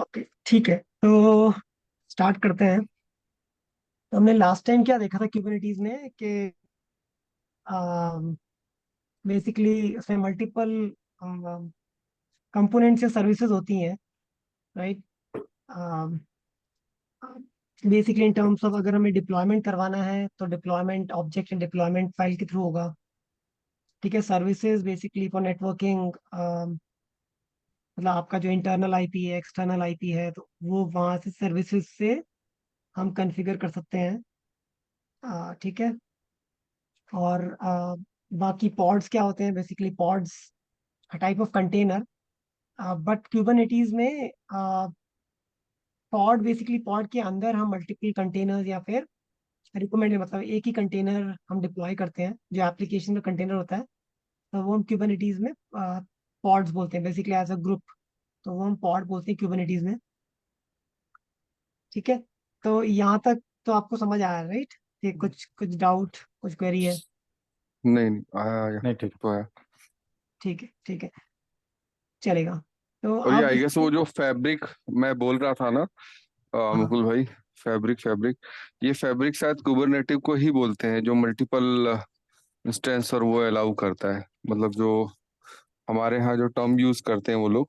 Okay, ठीक है। तो स्टार्ट करते हैं। तो हमने लास्ट टाइम क्या देखा था क्यूबरनेटीज में कि बेसिकली उसमें मल्टीपल कंपोनेंट्स या सर्विसेज होती हैं, right. Basically in terms of अगर हमें डिप्लॉयमेंट करवाना है तो डिप्लॉयमेंट ऑब्जेक्ट डिप्लॉयमेंट फाइल के थ्रू होगा। ठीक है, सर्विसेज बेसिकली फॉर नेटवर्किंग, मतलब आपका जो इंटरनल आईपी है, एक्सटर्नल आईपी है, तो वो वहाँ से सर्विसेज से हम कॉन्फ़िगर कर सकते हैं। ठीक है। और बाकी पॉड्स क्या होते हैं? Basically pods type of container. But Kubernetes में पॉड, बेसिकली पॉड के अंदर हम मल्टीपल कंटेनर्स या फिर रिकमेंड, मतलब एक ही कंटेनर हम डिप्लॉय करते हैं। जो एप्लीकेशन का कंटेनर होता है तो वो हम क्यूबरनेटीज में पॉड्स बोलते हैं, बेसिकली एज अ ग्रुप। तो वो हम पॉड बोलते हैं क्यूबरनेटीज में। ठीक है। तो यहाँ तक तो आपको समझ आया, राइट? ये कुछ कुछ डाउट, कुछ क्वेरी है? नहीं नहीं, आया आया। नहीं, ठीक। तो आया। ठीक है, ठीक है, चलेगा। तो और ये अब आई गेस इसमें वो जो फैब्रिक मैं बोल रहा था ना, हाँ, मुकुल भाई, फैब्रिक फैब्रिक, ये फैब्रिक शायद कुबरनेटिव को ही बोलते हैं, जो मल्टीपल इंस्टेंस और वो अलाउ करता है। मतलब जो हमारे यहाँ जो टर्म यूज करते हैं वो लोग,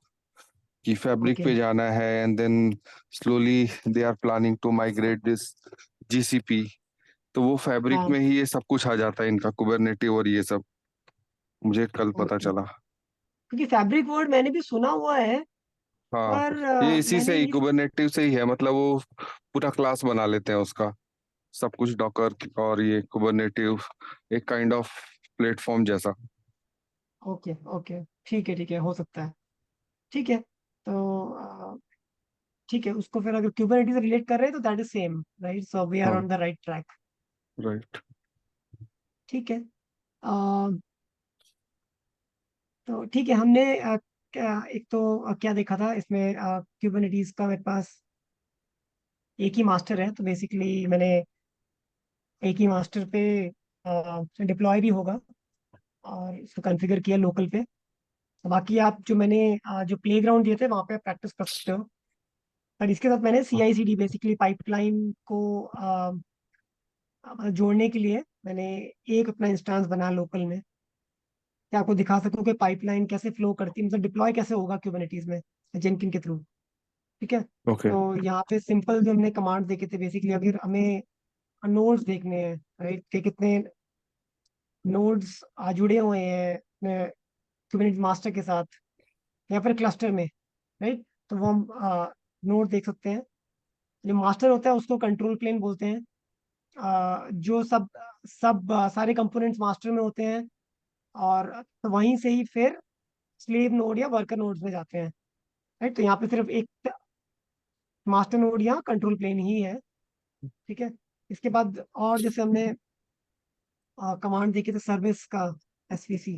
कि फैब्रिक ओके। पे जाना है and then slowly they are planning to migrate this GCP. तो वो फैब्रिक हाँ, में ही ये सब कुछ आ जाता है, इनका कुबरनेटिव और ये सब, मुझे कल पता ओके। चला। क्योंकि फैब्रिक वर्ड मैंने भी सुना हुआ है, हाँ, पर ये इसी से मैंने ही ये कुबरनेटिव से ही है। मतलब वो पूरा क्लास बना लेते हैं उसका, सब कुछ डॉकर और ये कुबरनेटिव, एक काइंड ऑफ प्लेटफॉर्म जैसा। ओके, ओके, ठीक है, ठीक है, हो सकता है। ठीक है। तो ठीक है, उसको फिर अगर क्यूबरनेटी से रिलेट कर रहे हैं तो that is same, right? So we are हाँ, on the right track. Right. ठीक है। तो ठीक है, हमने एक तो क्या देखा था इसमें? क्यूबरनेटीज का मेरे पास एक ही मास्टर है, तो बेसिकली मैंने एक ही मास्टर पे डिप्लॉय भी होगा और इसको कॉन्फ़िगर किया लोकल पे। बाकी आप जो मैंने जो प्ले ग्राउंड दिए थे वहाँ पे प्रैक्टिस कर सकते हो। पर इसके साथ मैंने सी आई सी डी, बेसिकली पाइपलाइन को जोड़ने के लिए मैंने एक अपना इंस्टेंस बनाया लोकल में, कि आपको दिखा सकूं कि पाइपलाइन कैसे फ्लो करती है, मतलब डिप्लॉय कैसे होगा क्यूबरनेटीज में जेनकिन के थ्रू। ठीक है। ओके। तो यहाँ पे सिंपल जो हमने कमांड देखे थे, बेसिकली अगर हमें नोड्स देखने हैं, राइट, कि कितने नोड्स जुड़े हुए हैं क्यूबरनेटिस मास्टर के साथ या फिर क्लस्टर में, राइट, तो वो हम नोड देख सकते हैं। जो मास्टर होता है उसको कंट्रोल प्लेन बोलते हैं। जो सब सब सारे कंपोनेंट्स मास्टर में होते हैं, और तो वहीं से ही फिर स्लेव नोड या वर्कर नोड्स में जाते हैं, राइट। तो यहाँ पे सिर्फ एक मास्टर नोड या कंट्रोल प्लेन ही है। ठीक है। इसके बाद और जैसे हमने कमांड देखी थी सर्विस का, एसवीसी,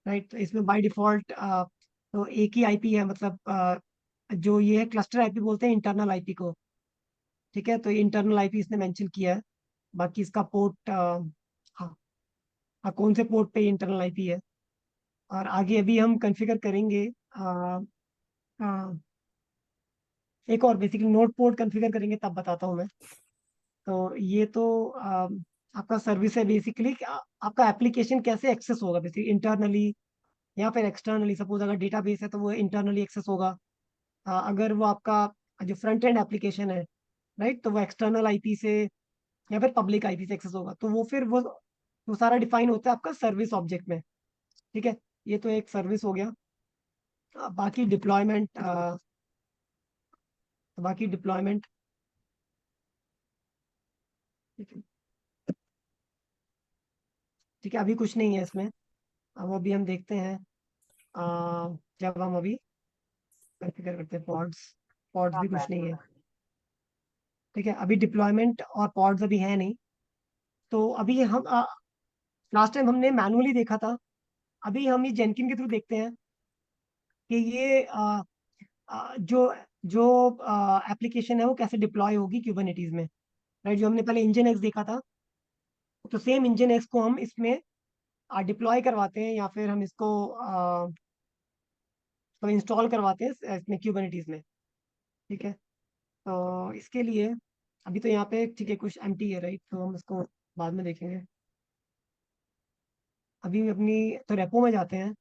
राइट। तो इसमें बाय डिफॉल्ट तो एक ही आईपी है, मतलब जो ये है क्लस्टर आईपी बोलते हैं इंटरनल आईपी को। ठीक है। तो इंटरनल आईपी इसने मेंशन किया है। बाकी इसका पोर्ट, हाँ, कौन से पोर्ट पे इंटरनल आईपी है, और आगे अभी हम कॉन्फ़िगर करेंगे। आ, आ, एक और बेसिकली नोड पोर्ट कॉन्फ़िगर करेंगे, तब बताता हूँ मैं। तो ये तो आपका सर्विस है बेसिकली, आपका एप्लीकेशन कैसे एक्सेस होगा बेसिकली इंटरनली या फिर एक्सटर्नली। सपोज अगर डेटाबेस है तो वो इंटरनली एक्सेस होगा। अगर वो आपका जो फ्रंट एंड एप्लीकेशन है, राइट, तो वो एक्सटर्नल आईपी से या फिर पब्लिक आईपी से एक्सेस होगा। तो वो फिर वो सारा डिफाइन होता है आपका सर्विस ऑब्जेक्ट में। ठीक है। ये तो एक सर्विस हो गया। बाकी डिप्लॉयमेंट, बाकी डिप्लॉयमेंट, ठीक है। ठीक है, अभी कुछ नहीं है इसमें। अब अभी हम देखते हैं, जब हम अभी कॉन्फ़िगर करते हैं पॉड्स। पॉड्स भी कुछ नहीं है। ठीक है, अभी डिप्लॉयमेंट और पॉड्स अभी है नहीं। तो अभी हम लास्ट टाइम हमने मैनुअली देखा था, अभी हम ये जेनकिन के थ्रू देखते हैं कि ये जो जो एप्लीकेशन है वो कैसे डिप्लॉय होगी क्यूबरनेटीज में, राइट। जो हमने पहले इंजन एक्स देखा था, तो सेम इंजन एक्स को हम इसमें डिप्लॉय करवाते हैं या फिर हम इसको तो इंस्टॉल करवाते हैं इसमें क्यूबरनेटीज में। ठीक है, तो इसके लिए अभी तो यहाँ पे ठीक है कुछ एम्प्टी है, राइट, तो हम इसको बाद में देखेंगे। अभी अपनी तो रेपो में जाते हैं,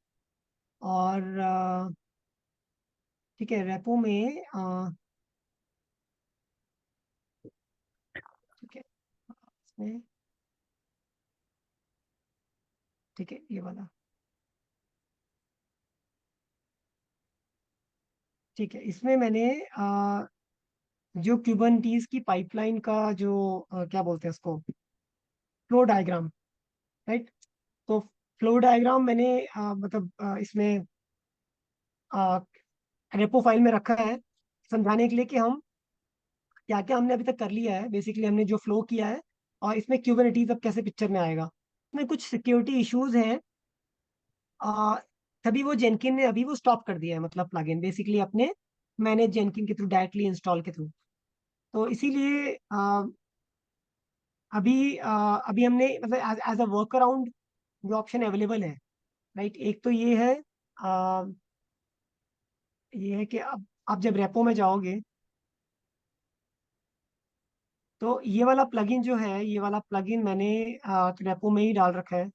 और ठीक है, रेपो में ठीक है, इसमें ठीक है ये वाला, ठीक है, इसमें मैंने जो क्यूबरनेटीज की पाइपलाइन का जो क्या बोलते हैं उसको, फ्लो डायग्राम, राइट, तो फ्लो डायग्राम मैंने मतलब इसमें रेपो फाइल में रखा है समझाने के लिए कि हम क्या क्या हमने अभी तक कर लिया है, बेसिकली हमने जो फ्लो किया है, और इसमें क्यूबरनेटीज अब कैसे पिक्चर में आएगा। इसमें कुछ सिक्योरिटी इश्यूज हैं, आ, तभी वो जेनकिन ने अभी वो स्टॉप कर दिया है, मतलब प्लगइन बेसिकली अपने मैनेज जेनकिन के थ्रू डायरेक्टली इंस्टॉल के थ्रू। तो इसीलिए अभी हमने मतलब एज अ वर्क अराउंड जो ऑप्शन अवेलेबल है, राइट, एक तो ये है कि अब आप जब रेपो में जाओगे तो ये वाला प्लगइन जो है, ये वाला प्लगइन मैंने रेपो में ही डाल रखा है।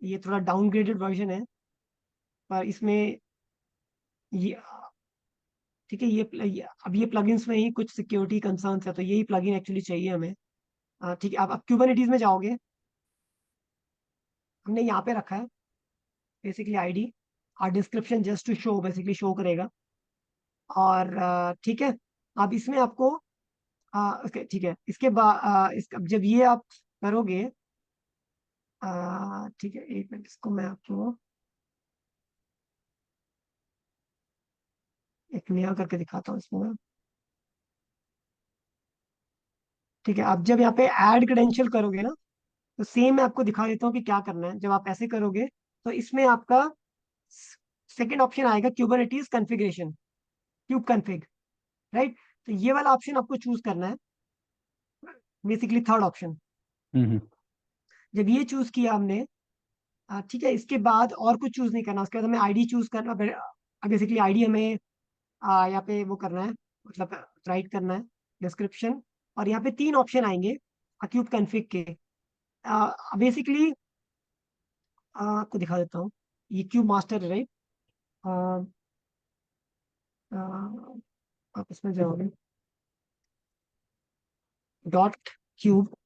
ये थोड़ा डाउनग्रेडेड वर्जन है, पर इसमें ये ठीक है, अब ये प्लगइन्स में ही कुछ सिक्योरिटी कंसर्न्स है, तो यही प्लगइन एक्चुअली चाहिए हमें। ठीक है, अब क्यूबरनेटीज में जाओगे, हमने यहाँ पे रखा है बेसिकली आईडी, और description just to show basically show करेगा। और ठीक है, अब इसमें आपको ओके ठीक है, इसके बाद अब जब ये आप करोगे, ठीक है, एक मिनट, इसको मैं आपको एक नया करके दिखाता हूँ इसमें मैं। ठीक है, आप जब यहाँ पे ऐड क्रेडेंशियल करोगे ना, तो सेम मैं आपको दिखा देता हूँ कि क्या करना है। जब आप ऐसे करोगे तो इसमें आपका सेकंड ऑप्शन आएगा Kubernetes configuration, cube config, right, तो ये वाला ऑप्शन आपको चूज करना है, बेसिकली थर्ड ऑप्शन। हम्म। जब ये चूज किया हमने, ठीक है, इसके बाद और कुछ चूज नहीं करना, उसके बाद हमें आईडी चूज करना, बेसिकली आईडी हमें यहाँ पे वो करना है, मतलब राइट करना है डिस्क्रिप्शन, और यहाँ पे तीन ऑप्शन आएंगे क्यूब कॉन्फ़िग के। बेसिकली आपको दिखा देता हूँ, ये क्यूब मास्टर है, राइट, आप इसमें जाओगे, डॉट क्यूब,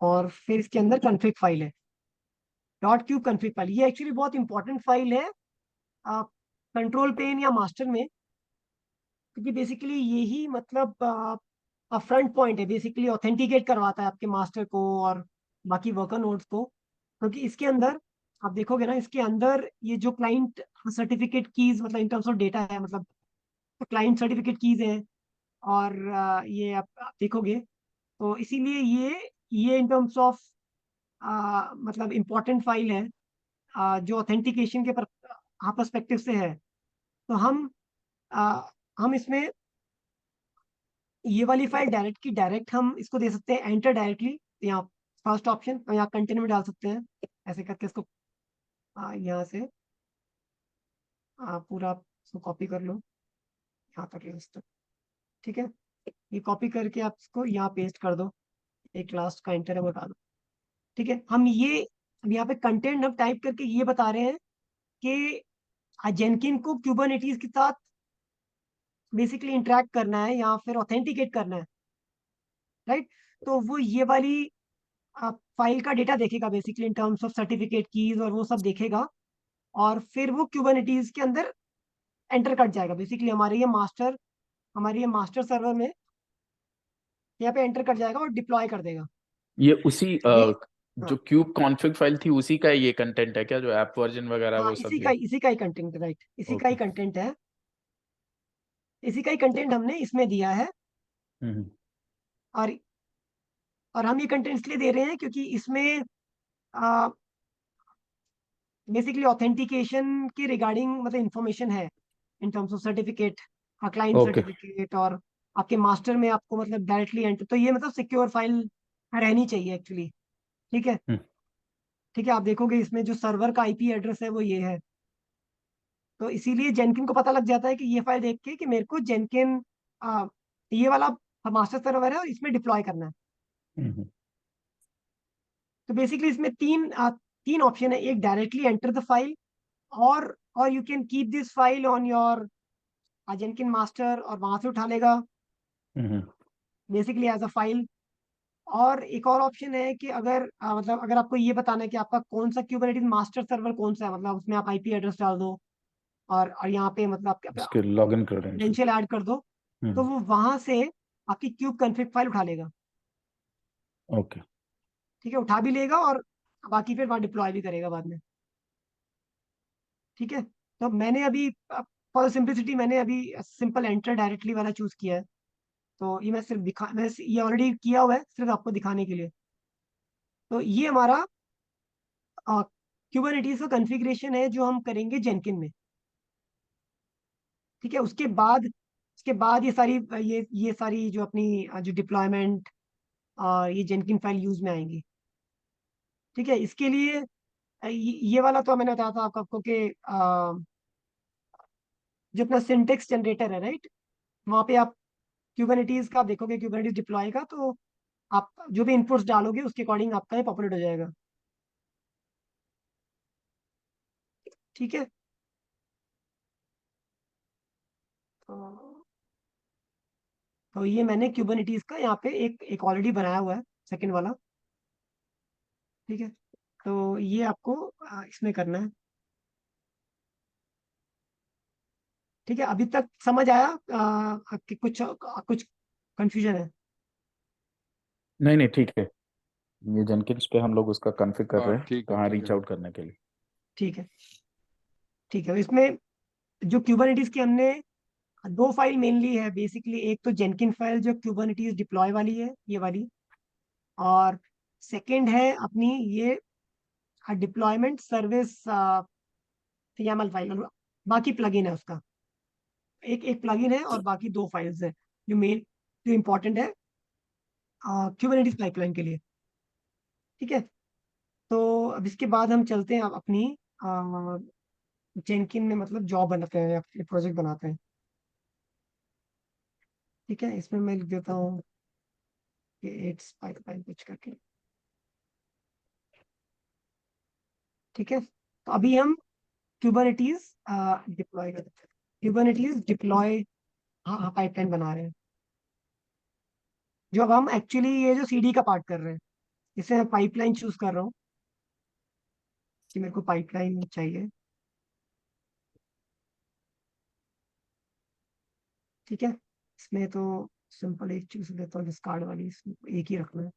और फिर इसके अंदर कॉन्फ़िग फाइल है, डॉट क्यूब कॉन्फ़िग फाइल, ये एक्चुअली बहुत इंपॉर्टेंट फाइल है कंट्रोल पेन या मास्टर में, क्योंकि बेसिकली यही मतलब फ्रंट पॉइंट है, बेसिकली ऑथेंटिकेट करवाता है आपके मास्टर को और बाकी वर्कर नोड्स को, क्योंकि इसके अंदर आप देखोगे ना, इसके अंदर ये जो क्लाइंट सर्टिफिकेट कीज, मतलब इन टर्म्स ऑफ डेटा है, मतलब क्लाइंट सर्टिफिकेट कीज है, और ये आप देखोगे, तो इसीलिए ये इन टर्म्स ऑफ मतलब इम्पोर्टेंट फाइल है, जो ऑथेंटिकेशन के पर्सपेक्टिव से है। तो आ, हम इसमें ये वाली फाइल डायरेक्ट की डायरेक्ट हम इसको दे सकते हैं एंटर डायरेक्टली, यहाँ फर्स्ट ऑप्शन, यहाँ कंटेनर में डाल सकते हैं, ऐसे करके इसको यहाँ से पूरा इसको कॉपी कर लो, यहाँ तक लिस्ट, ठीक है, ये कॉपी करके आप इसको यहाँ पेस्ट कर दो, एक लास्ट का एंटर है वो डाल दो। ठीक है, हम ये अब यहाँ पे कंटेंट हम टाइप करके ये बता रहे हैं कि जेनकिन को क्यूबरनेटीज के साथ बेसिकली इंटरेक्ट करना है या फिर ऑथेंटिकेट करना है, राइट, तो वो ये वाली फाइल का डेटा देखेगा basically in terms of certificate keys और वो सब देखेगा, और फिर वो क्यूबरनेटीज के अंदर एंटर कर जाएगा, बेसिकली हमारे ये मास्टर सर्वर में यहाँ पे एंटर कर जाएगा और डिप्लॉय कर देगा। ये उसी ये जो हाँ, क्यूब कॉन्फ़िग फाइल थी उसी का ये कंटेंट है क्या, जो ऐप वर्जन वगैरह हाँ वो सब ये? इसी का ही कंटेंट, राइट, इसी का ही ओके। कंटेंट है, इसी का ही कंटेंट हमने इसमें दिया है। हम्म। और हम ये कंटेंट इसलिए दे रहे हैं क्योंकि इसमें बेसिकली ऑथेंटिकेशन के रिगार्डिंग मतलब इंफॉर्मेशन है, in terms of certificate, client okay. Certificate, और आपके मास्टर में आपको मतलब डायरेक्टली एंटर, तो ये मतलब सिक्योर फाइल रहनी चाहिए एक्चुअली। ठीक है, हम्म। ठीक है, आप देखोगे इसमें जो सर्वर का आईपी एड्रेस है वो ये है, तो इसीलिए जेनकिन को पता लग जाता है कि ये फाइल देख के कि मेरे को जेनकिन ये वाला मास्टर सर्वर है और इसमें डिप्लॉय करना है। हम्म, तो बेसिकली इसमें तीन ऑप्शन है। एक, डायरेक्टली एंटर द फाइल, और you can keep this file on your जेनकिन master और वहां से उठा लेगा हम्म, बेसिकली एज अ फाइल। और एक और ऑप्शन है कि अगर मतलब अगर आपको ये बताना है कि आपका कौन सा क्यूबरनेटिस मास्टर सर्वर कौन सा है, मतलब उसमें आप आईपी एड्रेस डाल दो और यहाँ पे मतलब आपके इसके लॉगिन क्रेडेंशियल। क्रेडेंशियल ऐड कर दो, तो वो वहां से आपकी क्यूब कॉन्फ़िग फाइल उठा लेगा। ओके। ठीक है, उठा भी लेगा और बाकी फिर वहां डिप्लॉय भी करेगा बाद में। ठीक है, तो मैंने अभी फॉर सिंपलिसिटी मैंने अभी सिंपल एंटर डायरेक्टली वाला चूज किया है। तो ये मैं सिर्फ ये ऑलरेडी किया हुआ है सिर्फ आपको दिखाने के लिए। तो ये हमारा क्यूबरनेटीज का कॉन्फ़िगरेशन है जो हम करेंगे जेनकिन में। ठीक है, उसके बाद ये सारी जो अपनी जो डिप्लॉयमेंट और ये जेनकिन फाइल यूज में आएंगी। ठीक है, इसके लिए ये वाला तो मैंने बताया था आपको कि जो अपना सिंटेक्स जनरेटर है, राइट, वहाँ पे आप क्यूबरनेटीज का देखोगे, क्यूबरनेटीज डिप्लॉय का, तो आप जो भी इनपुट्स डालोगे उसके अकॉर्डिंग आपका ये पॉपुलेट हो जाएगा। ठीक है, तो ये मैंने क्यूबरनेटीज का यहाँ पे एक ऑलरेडी बनाया हुआ है, सेकंड वाला। ठीक है, तो ये आपको इसमें करना है। ठीक है, अभी तक समझ आया कि कुछ कंफ्यूजन है? नहीं नहीं, ठीक है। ये जेनकिंस पे हम लोग उसका कॉन्फ़िग कर रहे हैं ठीक है कहाँ ठीक रीच है। आउट करने के लिए। ठीक है, ठीक है, इसमें जो क्यूबरनेटीज की हमने दो फाइल मेनली है बेसिकली। एक तो जेनकिन फाइल जो क्यूबरनेटीज डिप्लॉय वाली है, ये वाली, और सेकंड है अपनी ये डिप्लॉयमेंट सर्विस YAML फाइल। बाकी प्लगइन है उसका, एक एक प्लगइन है और बाकी दो फाइल्स है जो इम्पोर्टेंट है क्यूबरनेटीज पाइपलाइन के लिए। ठीक है, तो अब इसके बाद हम चलते हैं अब अपनी जेनकिन में मतलब जॉब बनाते हैं या प्रोजेक्ट बनाते हैं। ठीक है, इसमें मैं लिख देता हूँ कि इट्स पाइपलाइन कुछ करके। ठीक है, तो अभी हम क्यूबरनेटीज डिप्लॉय करते हैं, क्यूबरनेटीज डिप्लॉय हाँ पाइपलाइन बना रहे हैं। जो अब हम एक्चुअली ये जो सीडी का पार्ट कर रहे हैं, इसे मैं पाइपलाइन चूज कर रहा हूँ कि मेरे को पाइपलाइन चाहिए। ठीक है, इसमें तो सिंपल एक चूज लेता हूँ, डिस्कार्ड वाली, इसमें एक ही रखना है।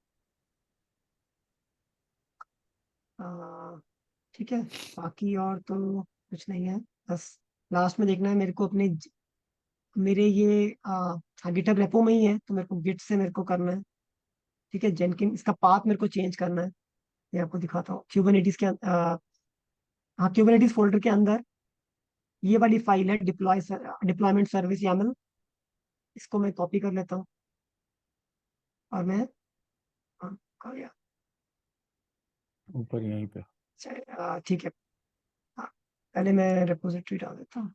ठीक है, बाकी और तो कुछ नहीं है। बस लास्ट में देखना है मेरे को अपने मेरे ये गिटहब रेपो में ही है, तो मेरे को गिट से मेरे को करना है। ठीक है, जेनकिन इसका पाथ मेरे को चेंज करना है। मैं आपको दिखाता हूँ क्यूबरनेटीज के हाँ, क्यूबरनेटीज फोल्डर के अंदर ये वाली फाइल है डिप्लॉयमेंट सर्विस YAML। इसको मैं कॉपी कर लेता हूँ और मैं कर लिया। ऊपर यहीं पे। ठीक है, हाँ, पहले मैं रिपोजिटरी डाल देता हूँ।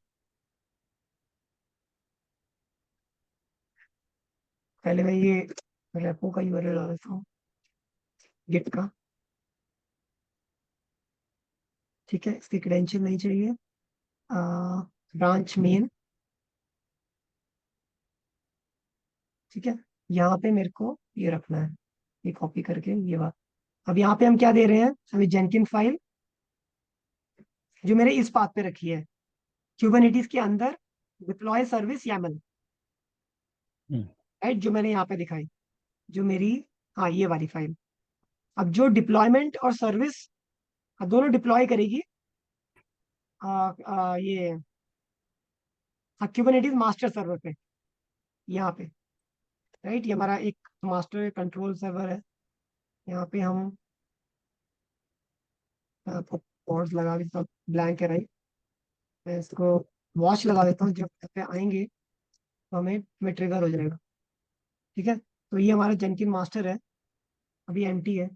पहले मैं ये रेपो का यूआरएल डाल देता हूँ, गिट का। ठीक है, इसकी क्रेडेंशियल नहीं चाहिए। Branch main. ठीक है, यहाँ पे मेरे को ये रखना है, ये कॉपी करके ये बात। अब यहाँ पे हम क्या दे रहे हैं, अभी जेनकिन फाइल जो मेरे इस पाथ पे रखी है क्यूबरनेटीज के अंदर डिप्लॉय सर्विस YAML, हम्म, राइट, जो मैंने यहाँ पे दिखाई, जो मेरी हाँ ये वाली फाइल। अब जो डिप्लॉयमेंट और सर्विस दोनों डिप्लॉय करेगी ये क्यूबरनेटीज मास्टर सर्वर पे, यहाँ पे, राइट। ये हमारा एक मास्टर कंट्रोल सर्वर है। यहाँ पे हम पॉड्स लगा देता हूँ, ब्लैंक है, राइट। मैं इसको वॉच लगा देता हूँ, जब पे आएंगे तो हमें ट्रिगर हो जाएगा। ठीक है, तो ये हमारा जेनकिन मास्टर है, अभी एम्प्टी है।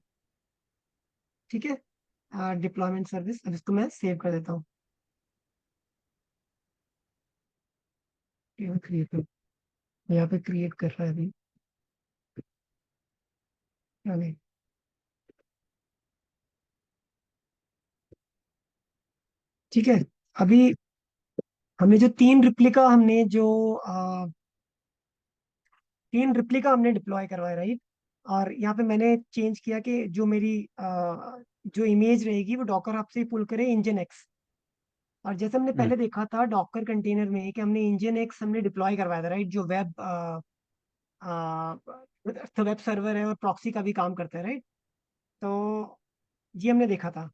ठीक है, डिप्लॉयमेंट सर्विस, अब इसको मैं सेव कर देता हूँ। क्रिएट यहाँ पे क्रिएट कर रहा है अभी। नहीं, ठीक है। अभी हमने जो तीन रिप्लिका हमने डिप्लॉय करवाए, राइट। और यहाँ पे मैंने चेंज किया कि जो मेरी जो इमेज रहेगी वो डॉकर हब से पुल करे इंजन एक्स। और जैसे हमने पहले देखा था डॉकर कंटेनर में कि हमने इंजन एक्स हमने डिप्लॉय करवाया था, राइट, जो वेब सर्वर है और प्रॉक्सी का भी काम करता है, राइट। तो ये हमने देखा था।